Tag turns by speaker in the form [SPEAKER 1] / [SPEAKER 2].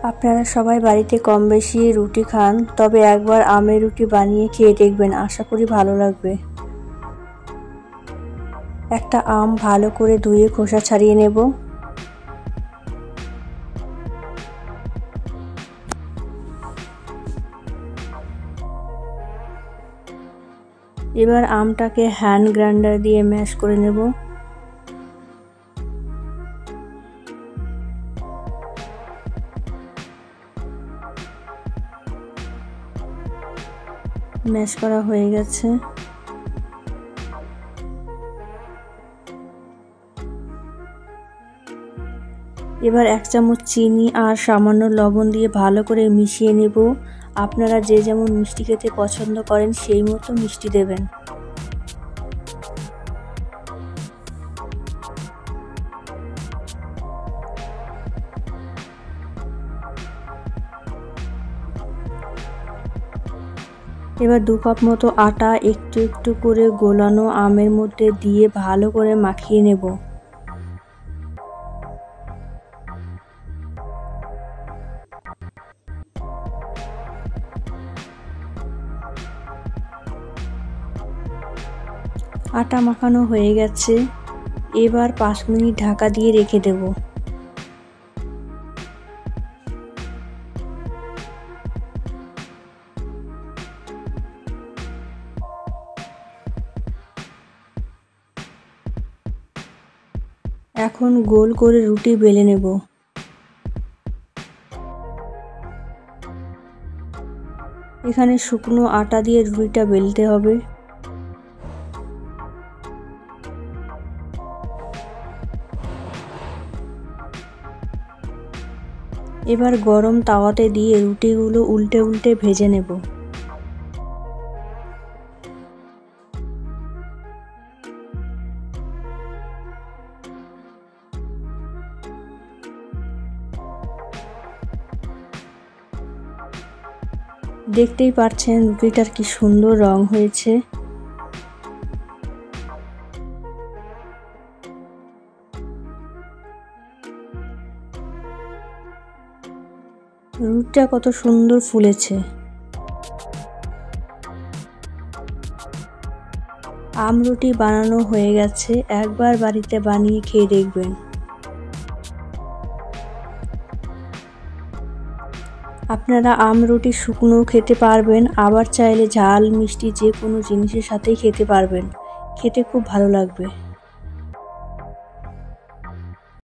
[SPEAKER 1] আপনারা সবাই বাড়িতে কম বেশি রুটি খান, তবে একবার আমের রুটি বানিয়ে খেয়ে দেখবেন, আশা করি ভালো লাগবে। একটা আম ভালো করে ধুয়ে খোসা ছাড়িয়ে নেব। এবার আমটাকে হ্যান্ড গ্রাইন্ডার দিয়ে ম্যাশ করে নেব। ম্যাশ করা হয়ে গেছে। এবার 1 চামচ চিনি আর সামান্য লবণ দিয়ে ভালো করে মিশিয়ে নেব। আপনারা যে যেমন মিষ্টি খেতে পছন্দ করেন সেই মতো মিষ্টি দেবেন। এবার 2 কাপ মতো আটা একটু একটু করে গোলানো আমের মধ্যে দিয়ে ভালো করে মাখিয়ে নেব। আটা মাখানো হয়ে গেছে। এবার 5 মিনিট ঢাকা দিয়ে রেখে দেব। এখন গোল করে রুটি বেলে নেব। এখানে শুকনো আটা দিয়ে রুটিটা বেলতে হবে। এবার গরম তাওয়াতে দিয়ে রুটিগুলো উল্টে উল্টে ভেজে নেব। দেখতেই পাচ্ছেন রুটিটার কি সুন্দর রং হয়েছে। রুটিটা কত সুন্দর ফুলেছে। আম রুটি বানানো হয়ে গেছে, একবার বাড়িতে বানিয়ে খেয়ে দেখবেন। আপনারা আম রুটি শুকনো খেতে পারবেন, আবার চাইলে ঝাল মিষ্টি যে কোনো জিনিসের সাথেই খেতে পারবেন। খেতে খুব ভালো লাগবে।